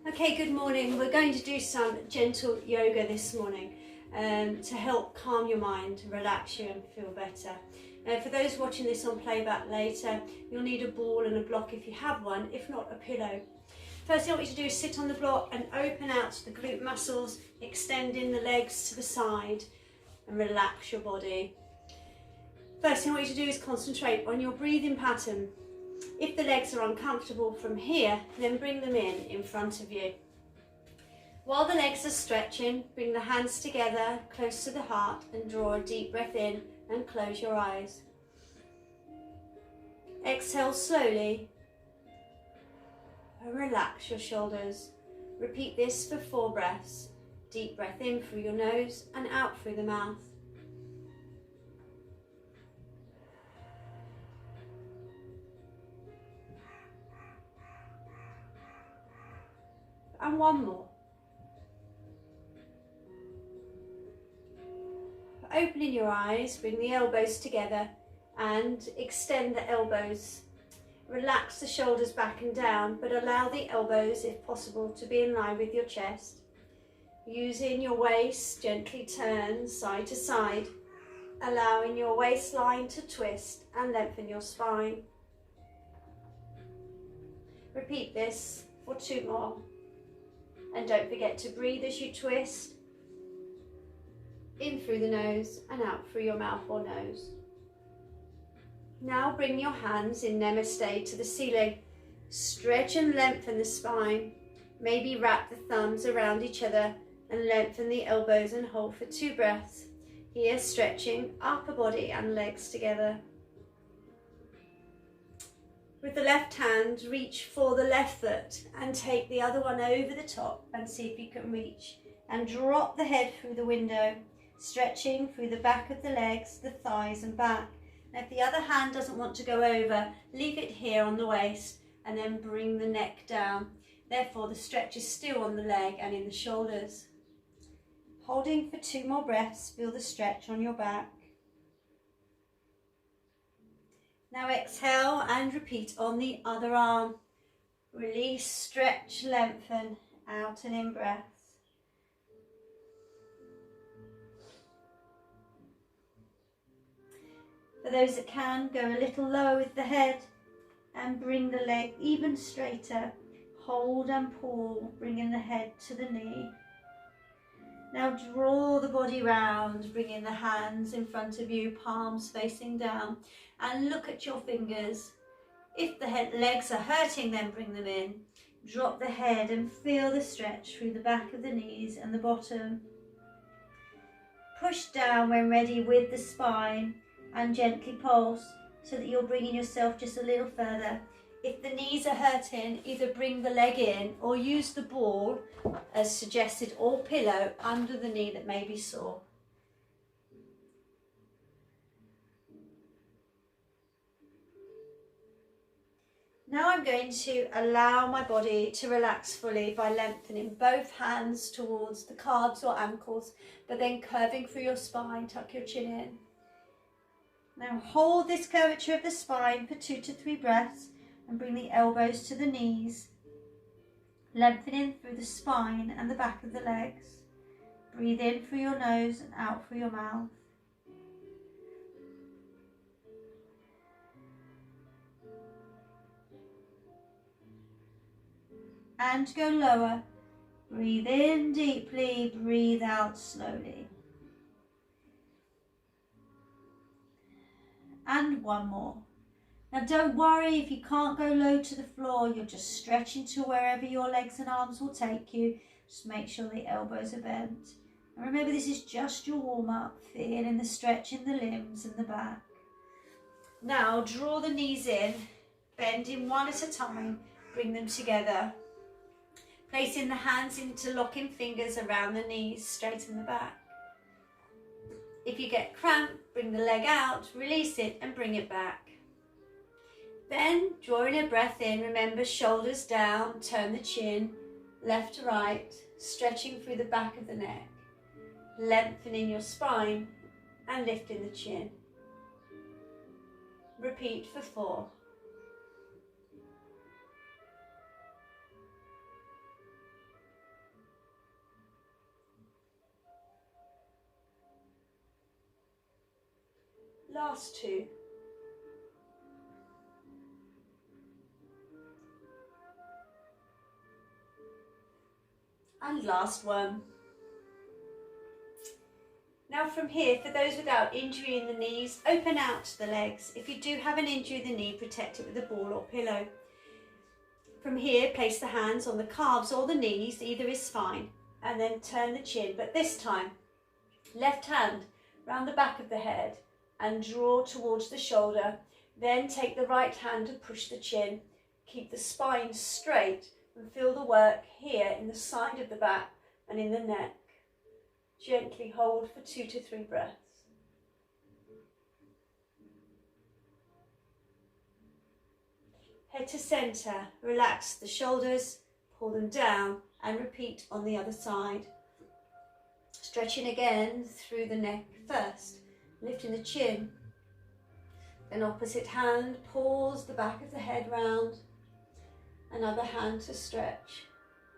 Okay, good morning. We're going to do some gentle yoga this morning to help calm your mind, relax you and feel better. For those watching this on playback later, you'll need a ball and a block if you have one, if not a pillow. First thing I want you to do is sit on the block and open out the glute muscles, extending the legs to the side and relax your body. First thing I want you to do is concentrate on your breathing pattern. If the legs are uncomfortable from here, then bring them in front of you. While the legs are stretching, bring the hands together close to the heart and draw a deep breath in and close your eyes. Exhale slowly and relax your shoulders. Repeat this for 4 breaths. Deep breath in through your nose and out through the mouth. And one more. Opening your eyes, bring the elbows together and extend the elbows. Relax the shoulders back and down, but allow the elbows, if possible, to be in line with your chest. Using your waist, gently turn side to side, allowing your waistline to twist and lengthen your spine. Repeat this for 2 more. And don't forget to breathe as you twist, in through the nose and out through your mouth or nose. Now bring your hands in Namaste to the ceiling. Stretch and lengthen the spine. Maybe wrap the thumbs around each other and lengthen the elbows and hold for 2 breaths. Here, stretching upper body and legs together. With the left hand, reach for the left foot and take the other one over the top and see if you can reach. And drop the head through the window, stretching through the back of the legs, the thighs and back. Now if the other hand doesn't want to go over, leave it here on the waist and then bring the neck down. Therefore the stretch is still on the leg and in the shoulders. Holding for 2 more breaths, feel the stretch on your back. Now exhale and repeat on the other arm. Release, stretch, lengthen, out and in breaths. For those that can, go a little lower with the head and bring the leg even straighter. Hold and pull, bringing the head to the knee. Now draw the body round, bringing the hands in front of you, palms facing down, and look at your fingers. If the legs are hurting, then bring them in. Drop the head and feel the stretch through the back of the knees and the bottom. Push down when ready with the spine and gently pulse so that you're bringing yourself just a little further. If the knees are hurting, either bring the leg in or use the ball as suggested or pillow under the knee that may be sore. Now I'm going to allow my body to relax fully by lengthening both hands towards the calves or ankles, but then curving through your spine, tuck your chin in. Now hold this curvature of the spine for 2 to 3 breaths and bring the elbows to the knees, lengthening through the spine and the back of the legs. Breathe in through your nose and out through your mouth. And go lower. Breathe in deeply, breathe out slowly. And one more. Now don't worry if you can't go low to the floor, you're just stretching to wherever your legs and arms will take you. Just make sure the elbows are bent. And remember, this is just your warm-up, feeling the stretch in the limbs and the back. Now draw the knees in, bending one at a time, bring them together. Placing the hands into locking fingers around the knees, straighten the back. If you get cramp, bring the leg out, release it and bring it back. Then, drawing a breath in, remember shoulders down, turn the chin, left to right, stretching through the back of the neck, lengthening your spine and lifting the chin. Repeat for 4. Last two. And last one. Now from here, for those without injury in the knees, open out the legs. If you do have an injury in the knee, protect it with a ball or pillow. From here, place the hands on the calves or the knees, either is fine, and then turn the chin, but this time, left hand round the back of the head and draw towards the shoulder. Then take the right hand and push the chin. Keep the spine straight and feel the work here in the side of the back and in the neck. Gently hold for 2 to 3 breaths. Head to centre, relax the shoulders, pull them down and repeat on the other side. Stretching again through the neck first, lifting the chin. Then opposite hand, pulls the back of the head round. Another hand to stretch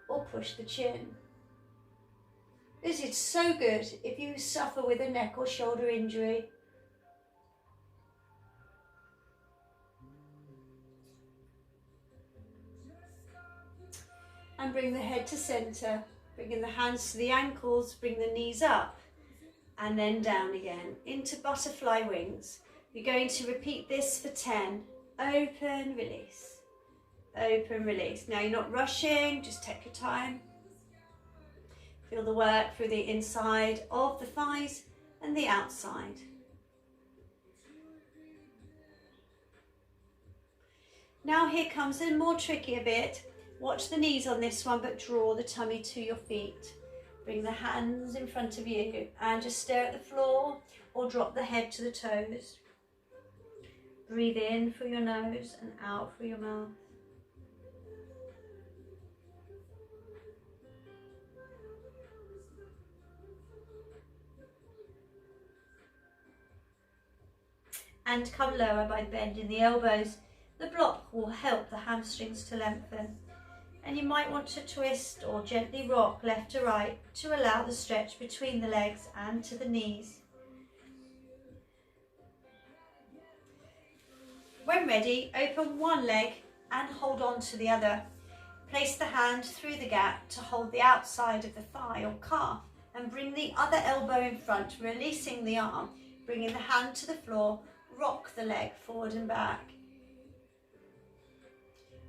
or push the chin. This is so good if you suffer with a neck or shoulder injury. And bring the head to centre, bringing the hands to the ankles, bring the knees up and then down again into butterfly wings. You're going to repeat this for 10. Open, release. Open, release. Now you're not rushing, just take your time. Feel the work through the inside of the thighs and the outside. Now here comes a more trickier bit. Watch the knees on this one, but draw the tummy to your feet. Bring the hands in front of you and just stare at the floor or drop the head to the toes. Breathe in through your nose and out through your mouth. And come lower by bending the elbows. The block will help the hamstrings to lengthen. And you might want to twist or gently rock left to right to allow the stretch between the legs and to the knees. When ready, open one leg and hold on to the other. Place the hand through the gap to hold the outside of the thigh or calf and bring the other elbow in front, releasing the arm, bringing the hand to the floor, rock the leg forward and back.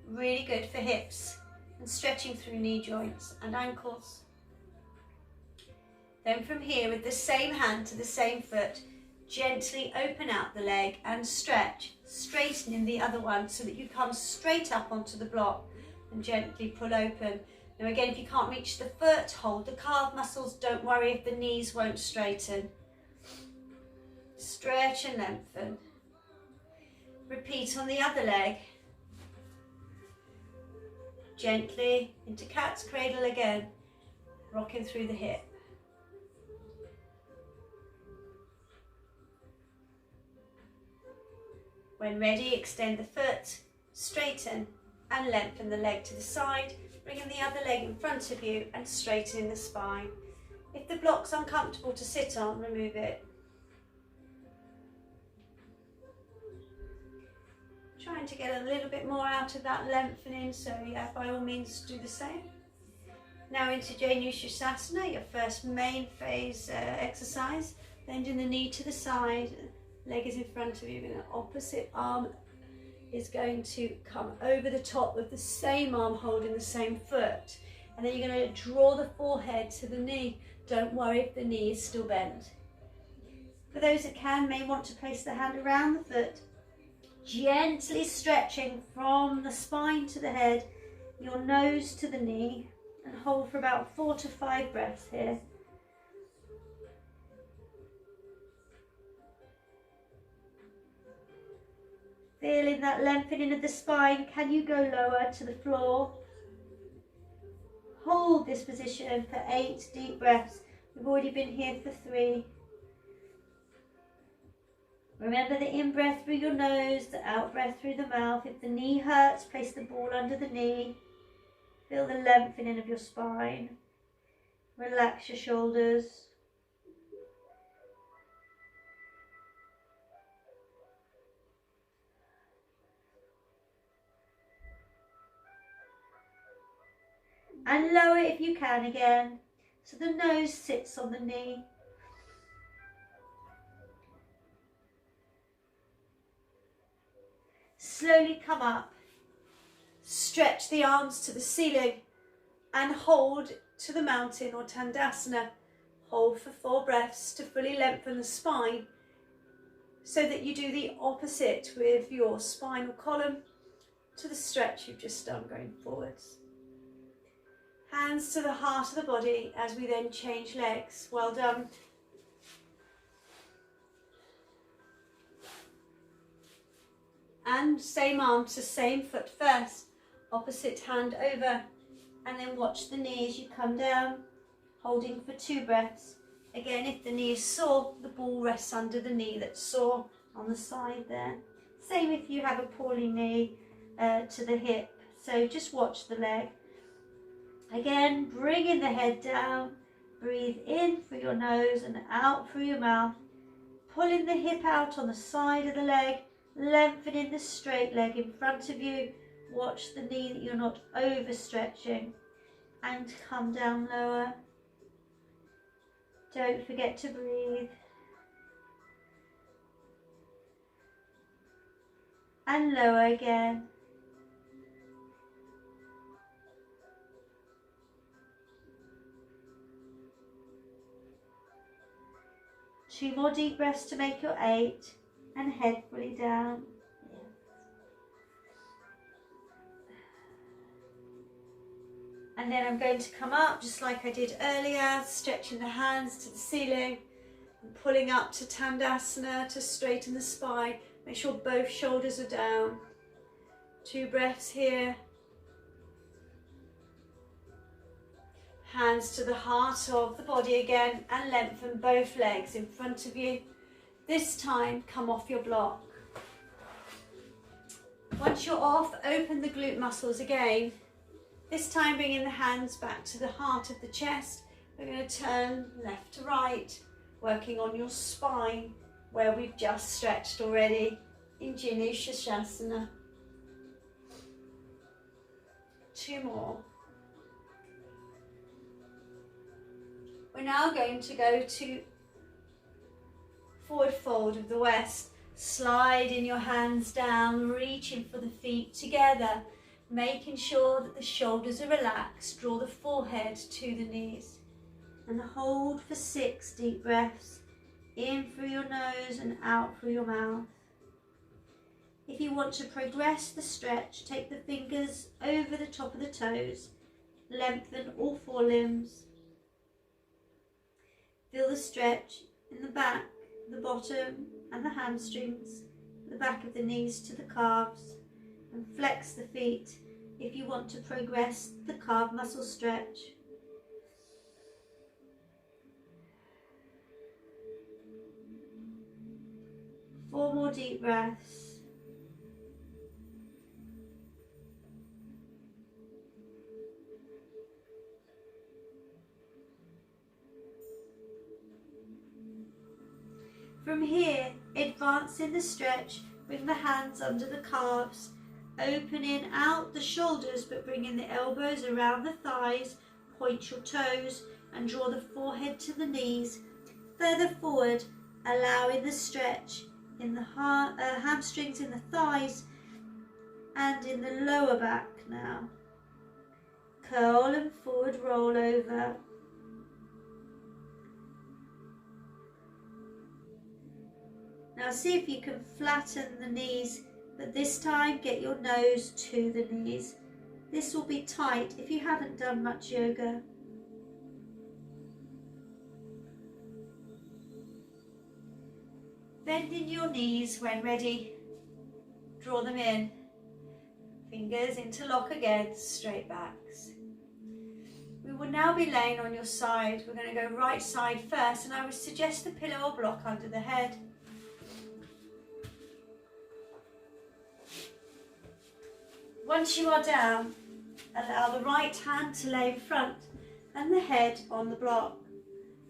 Really good for hips and stretching through knee joints and ankles. Then from here, with the same hand to the same foot, gently open out the leg and stretch, straightening the other one so that you come straight up onto the block and gently pull open. Now again, if you can't reach the foot, hold the calf muscles. Don't worry if the knees won't straighten. Stretch and lengthen. Repeat on the other leg. Gently into cat's cradle again, rocking through the hip. When ready, extend the foot, straighten and lengthen the leg to the side, bringing the other leg in front of you and straightening the spine. If the block's uncomfortable to sit on, remove it. Trying to get a little bit more out of that lengthening, so yeah, by all means do the same. Now into Janushasana, your first main phase exercise. Bending the knee to the side, leg is in front of you, and the opposite arm is going to come over the top of the same arm holding the same foot. And then you're going to draw the forehead to the knee. Don't worry if the knee is still bent. For those that can, may want to place the hand around the foot, gently stretching from the spine to the head, your nose to the knee, and hold for about 4 to 5 breaths here. Feeling that lengthening of the spine, can you go lower to the floor? Hold this position for 8 deep breaths. We've already been here for 3. Remember the in-breath through your nose, the out-breath through the mouth. If the knee hurts, place the ball under the knee. Feel the lengthening of your spine. Relax your shoulders. And lower if you can again, so the nose sits on the knee. Slowly come up, stretch the arms to the ceiling and hold to the mountain or Tandasana. Hold for 4 breaths to fully lengthen the spine so that you do the opposite with your spinal column to the stretch you've just done going forwards. Hands to the heart of the body as we then change legs. Well done. And same arm to same foot first, opposite hand over, and then watch the knee as you come down, holding for 2 breaths. Again, if the knee is sore, the ball rests under the knee that's sore on the side there. Same if you have a poorly knee to the hip, so just watch the leg. Again, bringing the head down, breathe in through your nose and out through your mouth, pulling the hip out on the side of the leg, lengthening the straight leg in front of you. Watch the knee that you're not overstretching, and come down lower. Don't forget to breathe. And lower again. Two more deep breaths to make your 8, and head fully down. And then I'm going to come up just like I did earlier, stretching the hands to the ceiling and pulling up to Tandasana to straighten the spine. Make sure both shoulders are down. 2 breaths here. Hands to the heart of the body again and lengthen both legs in front of you. This time, come off your block. Once you're off, open the glute muscles again. This time bringing the hands back to the heart of the chest. We're going to turn left to right, working on your spine where we've just stretched already in Janu Shirshasana. 2 more. We're now going to go to forward fold of the west. Sliding your hands down, reaching for the feet together, making sure that the shoulders are relaxed. Draw the forehead to the knees and hold for 6 deep breaths, in through your nose and out through your mouth. If you want to progress the stretch, take the fingers over the top of the toes, lengthen all 4 limbs. Feel the stretch in the back, the bottom and the hamstrings, the back of the knees to the calves, and flex the feet if you want to progress the calf muscle stretch. Four more deep breaths. From here, advance in the stretch, bring the hands under the calves, opening out the shoulders but bringing the elbows around the thighs, point your toes and draw the forehead to the knees. Further forward, allowing the stretch in the hamstrings, in the thighs and in the lower back now. Curl and forward roll over. Now see if you can flatten the knees, but this time get your nose to the knees. This will be tight if you haven't done much yoga. Bending your knees when ready. Draw them in. Fingers interlock again, straight backs. We will now be laying on your side. We're going to go right side first, and I would suggest the pillow or block under the head. Once you are down, allow the right hand to lay in front and the head on the block.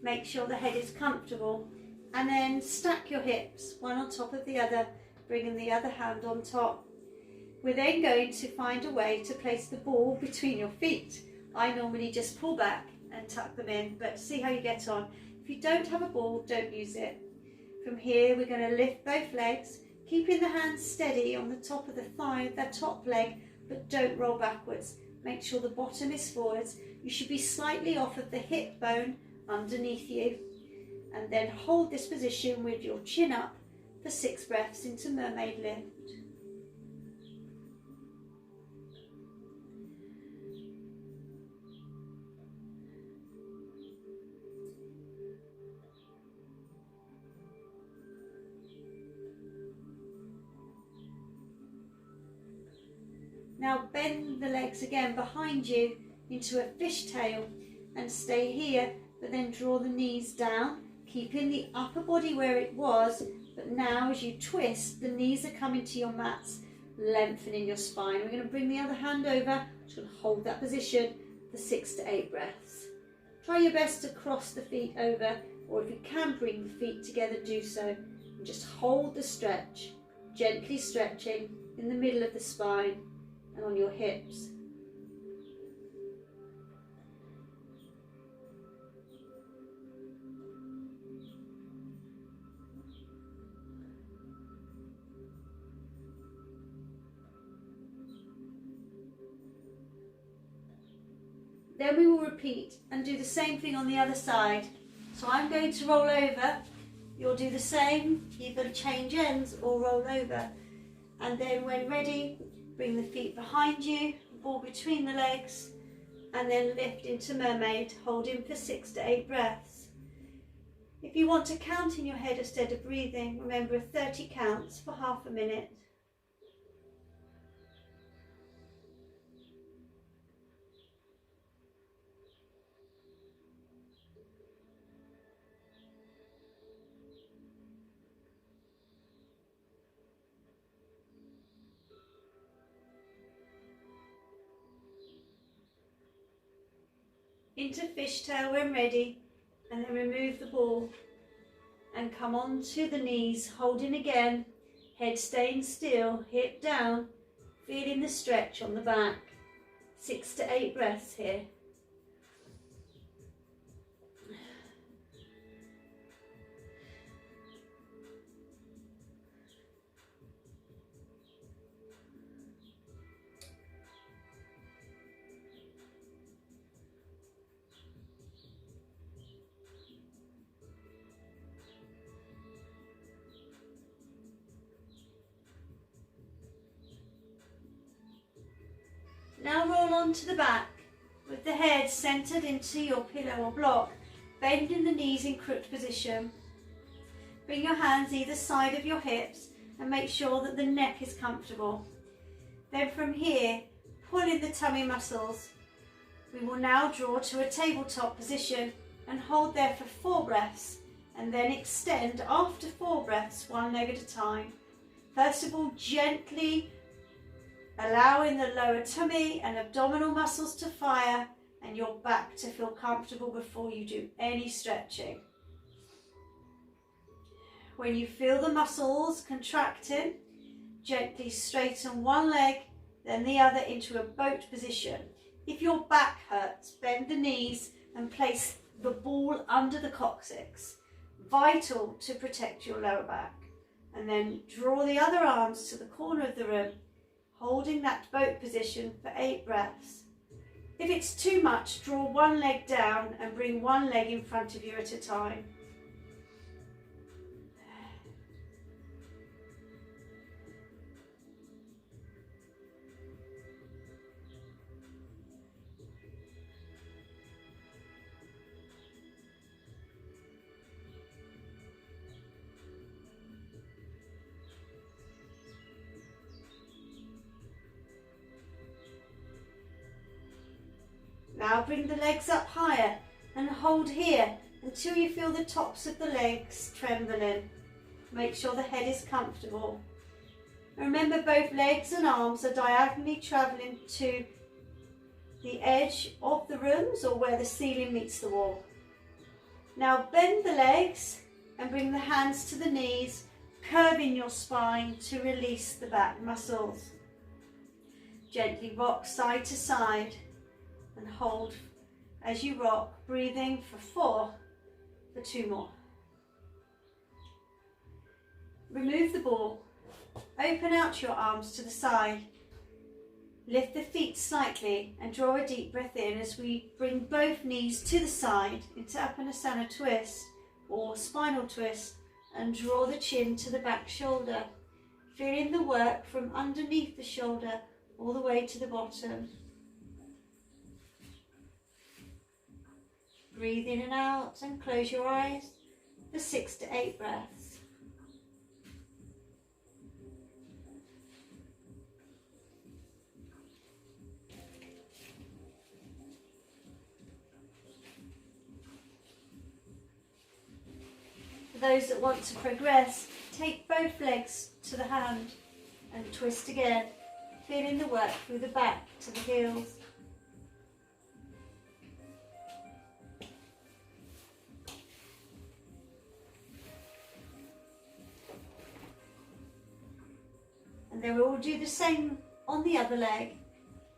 Make sure the head is comfortable, and then stack your hips one on top of the other, bringing the other hand on top. We're then going to find a way to place the ball between your feet I normally just pull back and tuck them in, but see how you get on. If you don't have a ball, don't use it. From here, we're going to lift both legs, keeping the hands steady on the top of the thigh, the top leg, but don't roll backwards. Make sure the bottom is forwards. You should be slightly off of the hip bone underneath you. And then hold this position with your chin up for 6 breaths into mermaid lift. Now bend the legs again behind you into a fishtail and stay here, but then draw the knees down, keeping the upper body where it was, but now as you twist, the knees are coming to your mats, lengthening your spine. We're going to bring the other hand over, just going to hold that position for 6 to 8 breaths. Try your best to cross the feet over, or if you can bring the feet together, do so. And just hold the stretch, gently stretching in the middle of the spine and on your hips. Then we will repeat and do the same thing on the other side. So I'm going to roll over, you'll do the same, either change ends or roll over. And then when ready, bring the feet behind you, ball between the legs, and then lift into mermaid, holding for 6 to 8 breaths. If you want to count in your head instead of breathing, remember 30 counts for half a minute. Into fishtail when ready, and then remove the ball and come on to the knees, holding again, head staying still, hip down, feeling the stretch on the back. 6 to 8 breaths here. Now roll onto the back with the head centered into your pillow or block, bending the knees in crooked position. Bring your hands either side of your hips and make sure that the neck is comfortable. Then from here, pull in the tummy muscles. We will now draw to a tabletop position and hold there for 4 breaths, and then extend after 4 breaths, 1 leg at a time. First of all, gently allowing the lower tummy and abdominal muscles to fire and your back to feel comfortable before you do any stretching. When you feel the muscles contracting, gently straighten one leg, then the other into a boat position. If your back hurts, bend the knees and place the ball under the coccyx. Vital to protect your lower back. And then draw the other arms to the corner of the room, holding that boat position for 8 breaths. If it's too much, draw one leg down and bring one leg in front of you at a time. Now bring the legs up higher and hold here until you feel the tops of the legs trembling. Make sure the head is comfortable. Remember, both legs and arms are diagonally travelling to the edge of the rooms or where the ceiling meets the wall. Now bend the legs and bring the hands to the knees, curving your spine to release the back muscles. Gently rock side to side. and hold as you rock, breathing for 4, for 2 more. Remove the ball, open out your arms to the side, lift the feet slightly and draw a deep breath in as we bring both knees to the side into Apanasana twist or spinal twist, and draw the chin to the back shoulder, feeling the work from underneath the shoulder all the way to the bottom. Breathe in and out and close your eyes for 6 to 8 breaths. For those that want to progress, take both legs to the hand and twist again, feeling the work through the back to the heels. And then we'll do the same on the other leg,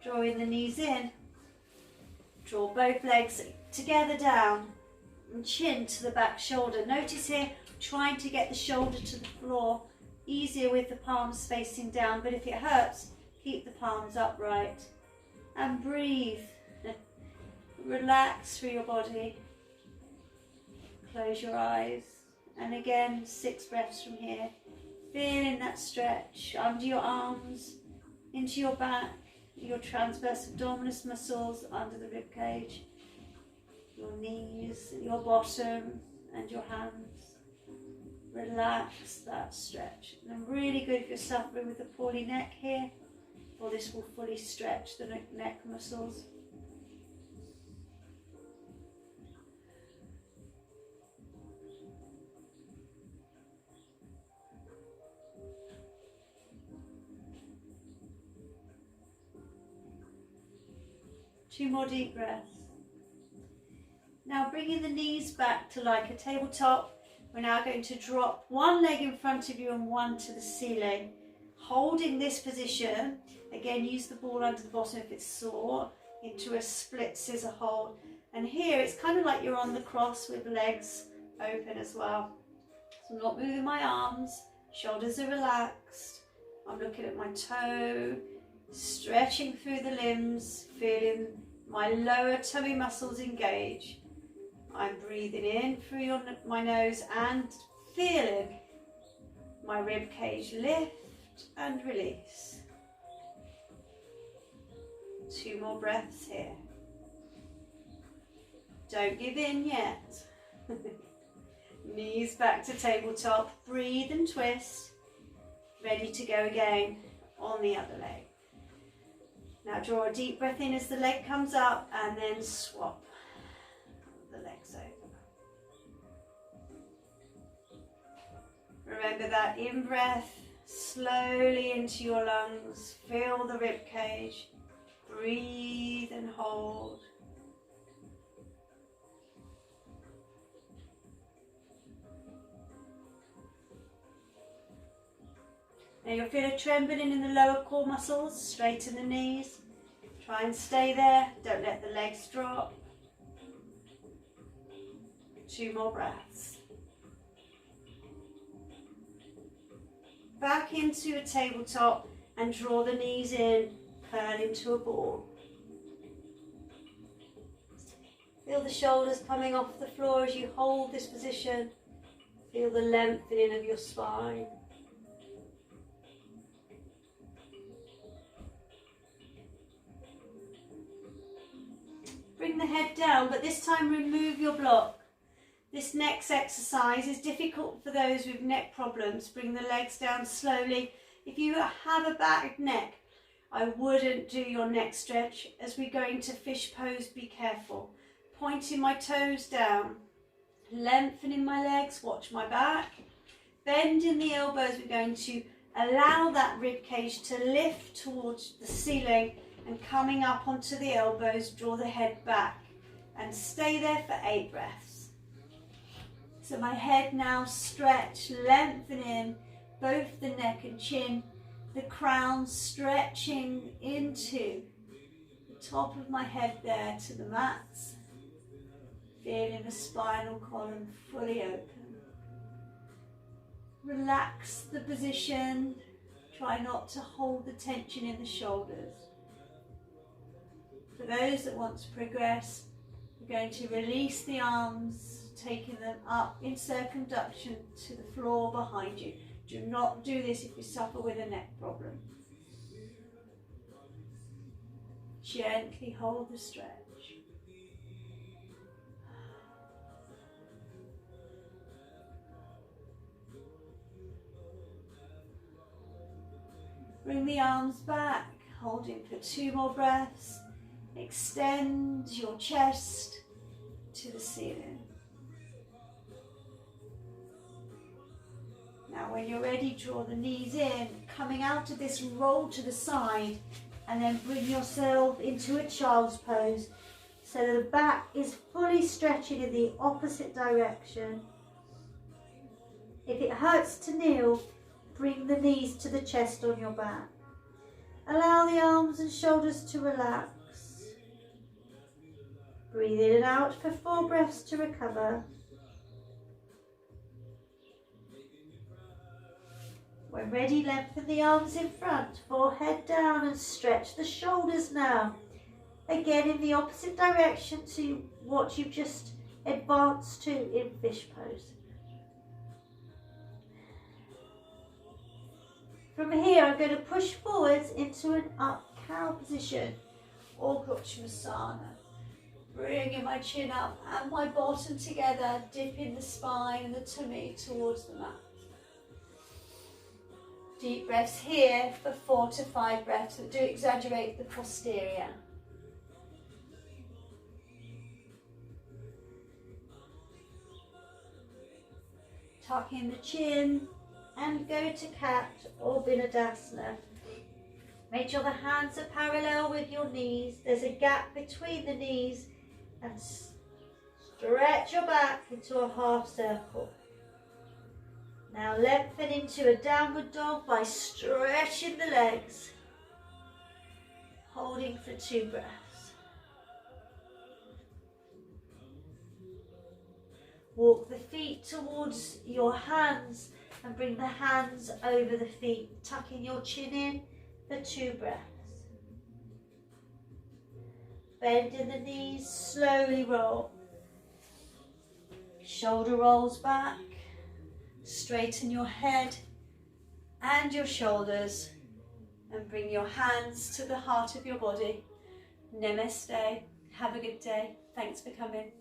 drawing the knees in, draw both legs together down, and chin to the back shoulder. Notice here, trying to get the shoulder to the floor, easier with the palms facing down, but if it hurts, keep the palms upright. And breathe, relax through your body. Close your eyes, and again, 6 breaths from here. Feeling that stretch under your arms, into your back, your transverse abdominis muscles under the rib cage, your knees, your bottom and your hands. Relax that stretch. And really good if you're suffering with a poorly neck here, or this will fully stretch the neck muscles. Two more deep breaths. Now bringing the knees back to like a tabletop, we're now going to drop one leg in front of you and one to the ceiling. Holding this position, again use the ball under the bottom if it's sore, into a split scissor hold. And here it's kind of like you're on the cross with legs open as well. So I'm not moving my arms, shoulders are relaxed. I'm looking at my toe, stretching through the limbs, feeling my lower tummy muscles engage. I'm breathing in through my nose and feeling my rib cage lift and release. 2 more breaths here. Don't give in yet. Knees back to tabletop, breathe and twist. Ready to go again on the other leg. Now draw a deep breath in as the leg comes up and then swap the legs over. Remember that in breath, slowly into your lungs, feel the rib cage, breathe and hold. Now you'll feel a trembling in the lower core muscles, straighten the knees. Try and stay there, don't let the legs drop. 2 more breaths. Back into a tabletop and draw the knees in, curl into a ball. Feel the shoulders coming off the floor as you hold this position. Feel the lengthening of your spine. Bring the head down, but this time remove your block. This next exercise is difficult for those with neck problems. Bring the legs down slowly. If you have a bad neck, I wouldn't do your neck stretch. As we go into fish pose, be careful. Pointing my toes down, lengthening my legs, watch my back. Bending the elbows, we're going to allow that rib cage to lift towards the ceiling, and coming up onto the elbows, draw the head back and stay there for 8 breaths. So my head now stretch, lengthening both the neck and chin, the crown stretching into the top of my head there to the mat, feeling the spinal column fully open. Relax the position, try not to hold the tension in the shoulders. For those that want to progress, we're going to release the arms, taking them up in circumduction to the floor behind you. Do not do this if you suffer with a neck problem. Gently hold the stretch. Bring the arms back, holding for 2 more breaths. Extend your chest to the ceiling. Now when you're ready, draw the knees in, coming out of this roll to the side, and then bring yourself into a child's pose so that the back is fully stretching in the opposite direction. If it hurts to kneel, bring the knees to the chest on your back. Allow the arms and shoulders to relax. Breathe in and out for 4 breaths to recover. When ready, lengthen the arms in front, forehead down, and stretch the shoulders now. Again in the opposite direction to what you've just advanced to in fish pose. From here, I'm going to push forwards into an up cow position or Uttanasana. Bringing my chin up and my bottom together, dipping the spine and the tummy towards the mat. Deep breaths here for 4 to 5 breaths, but do exaggerate the posterior. Tuck in the chin and go to cat or Vinodasana. Make sure the hands are parallel with your knees. There's a gap between the knees, and stretch your back into a half circle. Now lengthen into a downward dog by stretching the legs, holding for 2 breaths. Walk the feet towards your hands and bring the hands over the feet, tucking your chin in for 2 breaths. Bend in the knees, slowly roll. Shoulder rolls back. Straighten your head and your shoulders and bring your hands to the heart of your body. Namaste. Have a good day. Thanks for coming.